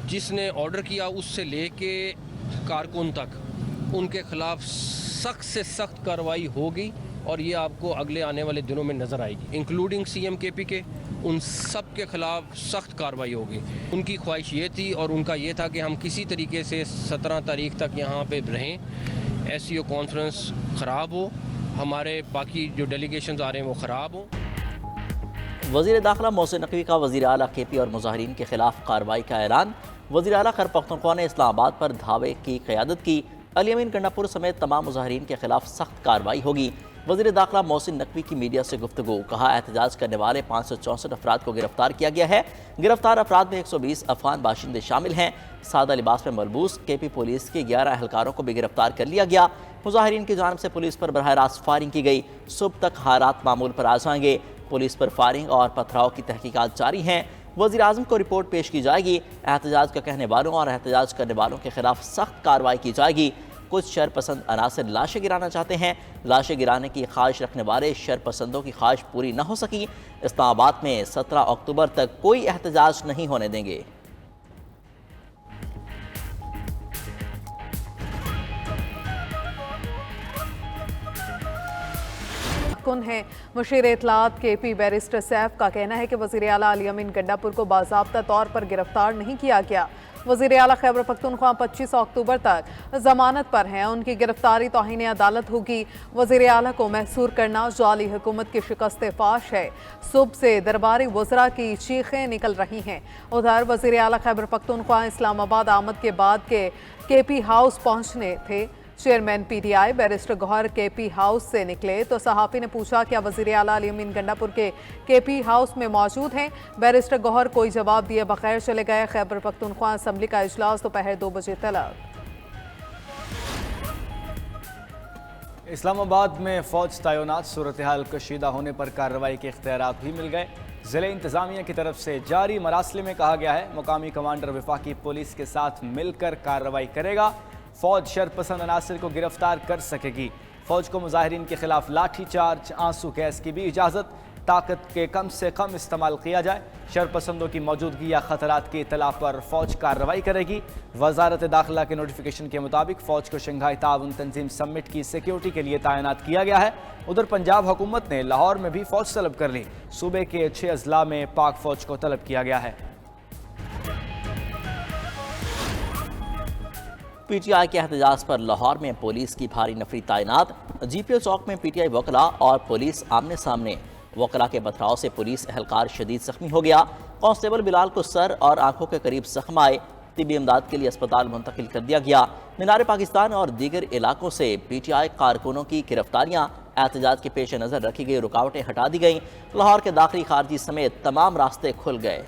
جس نے آرڈر کیا اس سے لے کے کارکن تک ان کے خلاف سخت سے سخت کارروائی ہوگی، اور یہ آپ کو اگلے آنے والے دنوں میں نظر آئے گی، انکلوڈنگ سی ایم کے پی کے، ان سب کے خلاف سخت کارروائی ہوگی۔ ان کی خواہش یہ تھی اور ان کا یہ تھا کہ ہم کسی طریقے سے 17 تاریخ تک یہاں پہ رہیں، ایس سی او کانفرنس خراب ہو، ہمارے باقی جو ڈیلیگیشنز آ رہے ہیں وہ خراب ہوں۔ وزیر داخلہ محسن نقوی کا وزیر اعلیٰ کے پی اور مظاہرین کے خلاف کارروائی کا اعلان۔ وزیر اعلیٰ خیبر پختونخوا نے اسلام آباد پر دھاوے کی قیادت کی، علی امین گنڈا پور سمیت تمام مظاہرین کے خلاف سخت کارروائی ہوگی۔ وزیر داخلہ محسن نقوی کی میڈیا سے گفتگو، کہا احتجاج کرنے والے 564 افراد کو گرفتار کیا گیا ہے۔ گرفتار افراد میں 120 افغان باشندے شامل ہیں۔ سادہ لباس میں ملبوس کے پی پولیس کے 11 اہلکاروں کو بھی گرفتار کر لیا گیا۔ مظاہرین کی جانب سے پولیس پر براہ راست فائرنگ کی گئی۔ صبح تک حالات معمول پر آ جائیں گے۔ پولیس پر فائرنگ اور پتھراؤ کی تحقیقات جاری ہیں۔ وزیر اعظم کو رپورٹ پیش کی جائے گی۔ احتجاج کا کہنے والوں اور احتجاج کرنے والوں کے خلاف سخت کارروائی کی جائے گی۔ کچھ شرپسند عناصر لاشیں گرانا چاہتے ہیں۔ لاشیں گرانے کی خواہش رکھنے والے شرپسندوں کی خواہش پوری نہ ہو سکی۔ اسلام آباد میں 17 اکتوبر تک کوئی احتجاج نہیں ہونے دیں گے۔ ہے مشیر اطلاعات کے پی بیرسٹر سیف کا کہنا ہے کہ وزیر اعلیٰ علی امین گنڈا پور کو باضابطہ طور پر گرفتار نہیں کیا گیا۔ وزیر اعلیٰ خیبر پختونخوا 25 اکتوبر تک ضمانت پر ہیں، ان کی گرفتاری توہین عدالت ہوگی۔ وزیر اعلیٰ کو محصور کرنا جعلی حکومت کی شکست فاش ہے۔ صبح سے درباری وزراء کی چیخیں نکل رہی ہیں۔ ادھر وزیر اعلیٰ خیبر پختونخوا اسلام آباد آمد کے بعد کے پی ہاؤس پہنچنے تھے۔ Chairman P T I barrister Gohar کے پی ہاؤس سے نکلے تو صحافی نے پوچھا کیا وزیر اعلیٰ علی امین گنڈا پور کے پی ہاؤس میں موجود ہیں؟ بیرسٹر گوہر کوئی جواب دیے بغیر چلے گئے۔ خیبر پختونخوا اسمبلی کا اجلاس دوپہر 2 بجے طلب۔ اسلام آباد میں فوج تعینات، صورتحال کشیدہ ہونے پر کارروائی کے اختیارات بھی مل گئے۔ ضلع انتظامیہ کی طرف سے جاری مراسلے میں کہا گیا ہے مقامی کمانڈر وفاقی پولیس کے ساتھ مل کر کارروائی کرے گا۔ فوج شرپسند عناصر کو گرفتار کر سکے گی۔ فوج کو مظاہرین کے خلاف لاٹھی چارج، آنسو گیس کی بھی اجازت، طاقت کے کم سے کم استعمال کیا جائے۔ شرپسندوں کی موجودگی یا خطرات کی اطلاع پر فوج کارروائی کرے گی۔ وزارت داخلہ کے نوٹیفیکیشن کے مطابق فوج کو شنگھائی تعاون تنظیم سمٹ کی سیکیورٹی کے لیے تعینات کیا گیا ہے۔ ادھر پنجاب حکومت نے لاہور میں بھی فوج طلب کر لی۔ صوبے کے 6 اضلاع میں پاک فوج کو طلب کیا گیا ہے۔ پی ٹی آئی کے احتجاج پر لاہور میں پولیس کی بھاری نفری تعینات۔ جی پی او چوک میں پی ٹی آئی وکلاء اور پولیس آمنے سامنے۔ وکلاء کے پتھراؤ سے پولیس اہلکار شدید زخمی ہو گیا۔ کانسٹیبل بلال کو سر اور آنکھوں کے قریب زخم آئے، طبی امداد کے لیے اسپتال منتقل کر دیا گیا۔ مینار پاکستان اور دیگر علاقوں سے پی ٹی آئی کارکنوں کی گرفتاریاں۔ احتجاج کے پیش نظر رکھی گئی رکاوٹیں ہٹا دی گئیں۔ لاہور کے داخلی خارجی سمیت تمام راستے کھل گئے۔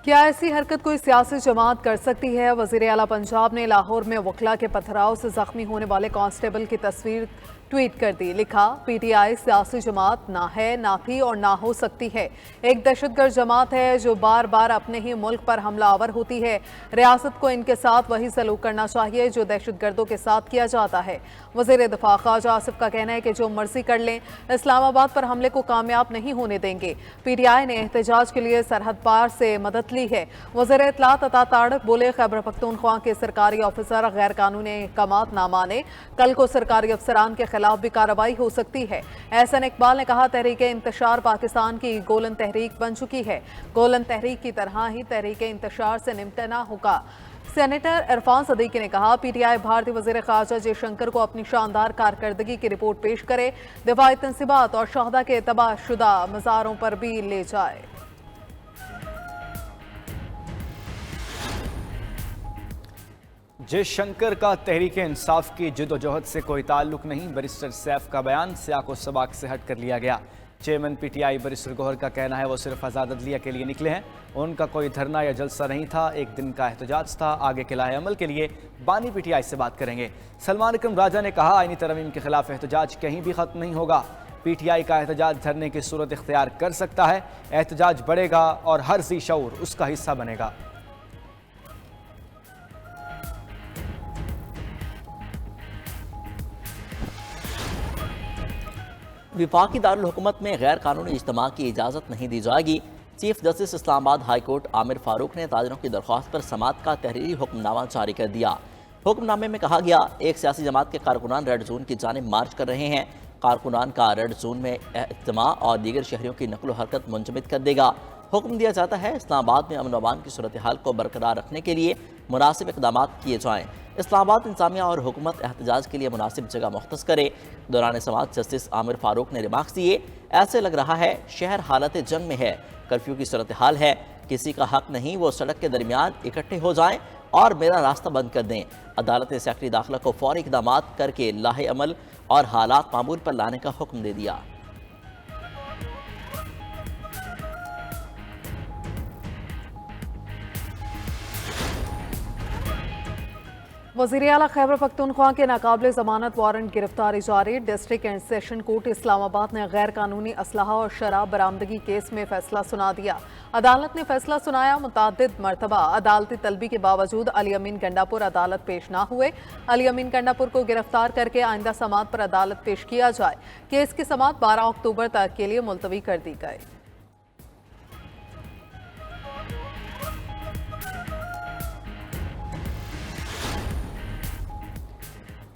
کیا ایسی حرکت کوئی سیاسی جماعت کر سکتی ہے؟ وزیر اعلیٰ پنجاب نے لاہور میں وکلاء کے پتھراؤ سے زخمی ہونے والے کانسٹیبل کی تصویر ٹویٹ کر دی۔ لکھا، پی ٹی آئی سیاسی جماعت نہ ہے، نہ تھی اور نہ ہو سکتی ہے۔ ایک دہشت گرد جماعت ہے جو بار بار اپنے ہی ملک پر حملہ آور ہوتی ہے۔ ریاست کو ان کے ساتھ وہی سلوک کرنا چاہیے جو دہشت گردوں کے ساتھ کیا جاتا ہے۔ وزیر دفاع خواجہ آصف کا کہنا ہے کہ جو مرضی کر لیں، اسلام آباد پر حملے کو کامیاب نہیں ہونے دیں گے۔ پی ٹی آئی نے احتجاج کے لیے سرحد پار سے مدد لی ہے۔ وزیر اطلاعات عطا تارڑ بولے، خیبر پختونخوا کے سرکاری آفیسر غیر قانونی احکامات نہ مانے، کل کو سرکاری افسران کے خلاف بھی کارروائی ہو سکتی ہے۔ احسن اقبال نے کہا، تحریک انتشار پاکستان کی گولن تحریک بن چکی ہے۔ گولن تحریک کی طرح ہی تحریک انتشار سے نمٹنا ہوگا۔ سینیٹر عرفان صدیقی نے کہا، پی ٹی آئی بھارتی وزیر خارجہ جے شنکر کو اپنی شاندار کارکردگی کی رپورٹ پیش کرے، دفاعی تنصیبات اور شہداء کے تباہ شدہ مزاروں پر بھی لے جائے۔ جے شنکر کا تحریک انصاف کی جد و جہد سے کوئی تعلق نہیں، بیرسٹر سیف کا بیان سیاق و سباق سے ہٹ کر لیا گیا۔ Chairman P T I barrister Gohar کا کہنا ہے وہ صرف آزاد عدلیہ کے لیے نکلے ہیں، ان کا کوئی دھرنا یا جلسہ نہیں تھا، ایک دن کا احتجاج تھا، آگے کے لائحہ عمل کے لیے بانی پی ٹی آئی سے بات کریں گے۔ سلمان اکرم راجہ نے کہا، آئینی ترمیم کے خلاف احتجاج کہیں بھی ختم نہیں ہوگا، پی ٹی آئی کا احتجاج دھرنے کی صورت اختیار کر سکتا ہے، احتجاج بڑھے گا اور ہر ذی شعور اس کا حصہ بنے گا۔ وفاقی دارالحکومت میں غیر قانونی اجتماع کی اجازت نہیں دی جائے گی۔ چیف جسٹس اسلام آباد ہائی کورٹ عامر فاروق نے تاجروں کی درخواست پر سماعت کا تحریری حکم نامہ جاری کر دیا۔ حکم نامے میں کہا گیا، ایک سیاسی جماعت کے کارکنان ریڈ زون کی جانب مارچ کر رہے ہیں۔ کارکنان کا ریڈ زون میں اجتماع اور دیگر شہریوں کی نقل و حرکت منجمد کر دے گا۔ حکم دیا جاتا ہے اسلام آباد میں امن و امان کی صورتحال کو برقرار رکھنے کے لیے مناسب اقدامات کیے جائیں۔ اسلام آباد انتظامیہ اور حکومت احتجاج کے لیے مناسب جگہ مختص کرے۔ دوران سماعت جسٹس عامر فاروق نے ریمارکس دیے، ایسے لگ رہا ہے شہر حالت جنگ میں ہے، کرفیو کی صورتحال ہے، کسی کا حق نہیں وہ سڑک کے درمیان اکٹھے ہو جائیں اور میرا راستہ بند کر دیں۔ عدالت نے سیکرٹری داخلہ کو فوری اقدامات کر کے لاہے عمل اور حالات معمول پر لانے کا حکم دے دیا۔ وزیر اعلیٰ خیبر پختونخوا کے ناقابل ضمانت وارنٹ گرفتاری جاری۔ ڈسٹرکٹ اینڈ سیشن کورٹ اسلام آباد نے غیر قانونی اسلحہ اور شراب برآمدگی کیس میں فیصلہ سنا دیا۔ عدالت نے فیصلہ سنایا، متعدد مرتبہ عدالتی طلبی کے باوجود علی امین گنڈاپور عدالت پیش نہ ہوئے۔ علی امین گنڈاپور کو گرفتار کر کے آئندہ سماعت پر عدالت پیش کیا جائے۔ کیس کی سماعت 12 اکتوبر تک کے لیے ملتوی کر دی گئی۔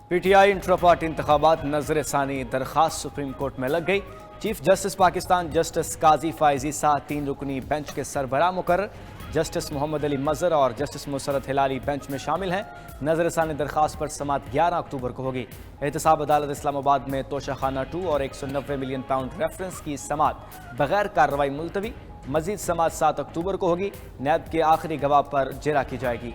پی ٹی آئی انٹرا پارٹی انتخابات نظر ثانی درخواست سپریم کورٹ میں لگ گئی۔ چیف جسٹس پاکستان جسٹس قاضی فائز عیسیٰ 3 رکنی بینچ کے سربراہ مقرر۔ جسٹس محمد علی مظہر اور جسٹس مسرت ہلالی بینچ میں شامل ہیں۔ نظر ثانی درخواست پر سماعت 11 اکتوبر کو ہوگی۔ احتساب عدالت اسلام آباد میں توشہ خانہ 2 اور 190 ملین پاؤنڈ ریفرنس کی سماعت بغیر کارروائی ملتوی۔ مزید سماعت 7 اکتوبر کو ہوگی۔ نیب کے آخری گواہ پر جرا کی جائے گی۔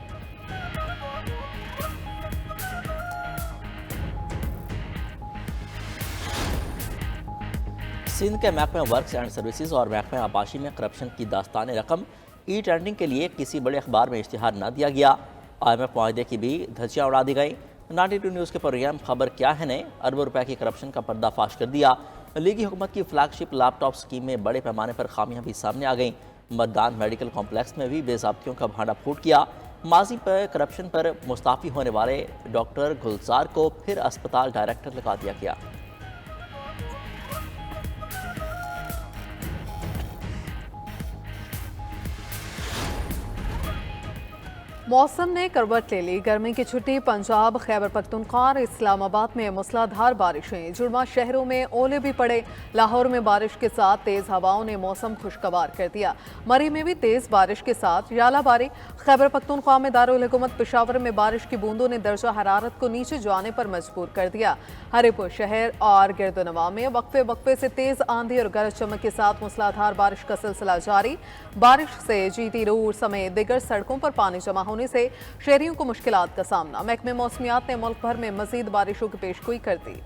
سندھ کے محکمہ ورکس اینڈ سروسز اور محکمہ آباشی میں کرپشن کی داستان رقم ای ٹینڈرنگ کے لیے کسی بڑے اخبار میں اشتہار نہ دیا گیا۔ IMF معاہدے کی بھی دھجیاں اڑا دی گئیں۔ 92 نیوز کے پروگرام خبر کیا ہے نے اربوں روپے کی کرپشن کا پردہ فاش کر دیا۔ لیگی حکومت کی فلیگ شپ لیپ ٹاپ اسکیم میں بڑے پیمانے پر خامیاں بھی سامنے آ گئیں۔ مردان میڈیکل کمپلیکس میں بھی بے ضابطیوں کا بھانڈا پھوٹ کیا۔ ماضی پر کرپشن پر مستعفی ہونے والے ڈاکٹر گلزار کو پھر اسپتال ڈائریکٹر لگا دیا گیا۔ موسم نے کروٹ لے لی، گرمی کی چھٹی۔ پنجاب، خیبر پختونخوا اور اسلام آباد میں موسلادھار بارشیں، جڑواں شہروں میں اولے بھی پڑے۔ لاہور میں بارش کے ساتھ تیز ہواؤں نے موسم خوشگوار کر دیا۔ مری میں بھی تیز بارش کے ساتھ ژالہ باری۔ خیبر پختونخوا میں دارالحکومت پشاور میں بارش کی بوندوں نے درجہ حرارت کو نیچے جانے پر مجبور کر دیا۔ ہری پور شہر اور گرد و نواح میں وقفے سے تیز آندھی اور گرج چمک کے ساتھ موسلادھار بارش کا سلسلہ جاری۔ بارش سے GT روڈ سمیت دیگر سڑکوں پر پانی جمع ہونے سے شہریوں کو مشکلات کا سامنا۔ محکمہ موسمیات نے ملک بھر میں مزید بارشوں کی پیشگوئی کر دی۔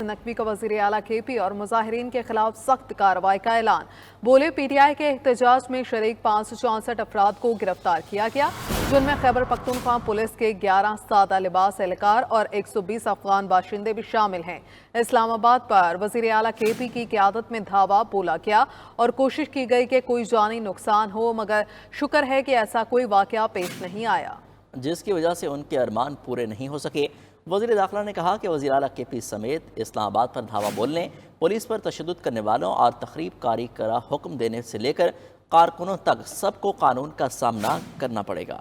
نقوی کا وزیر اعلیٰ KP اور مظاہرین کے خلاف سخت کارروائی کا اعلان۔ بولے PTI کے احتجاج میں شریک 564 افراد کو گرفتار کیا گیا، جن میں خیبر پختونخوا پولیس کے 11 سادہ لباس اہلکار اور 120 افغان باشندے بھی شامل ہیں۔ اسلام آباد پر وزیر اعلیٰ KP کی قیادت میں دھاوا بولا گیا اور کوشش کی گئی کہ کوئی جانی نقصان ہو، مگر شکر ہے کہ ایسا کوئی واقعہ پیش نہیں آیا، جس کی وجہ سے ان کے ارمان پورے نہیں ہو سکے۔ وزیر داخلہ نے کہا کہ وزیر اعلیٰ KP سمیت اسلام آباد پر دھاوا بولنے، پولیس پر تشدد کرنے والوں اور تخریب کاری کا حکم دینے سے لے کر کارکنوں تک سب کو قانون کا سامنا کرنا پڑے گا۔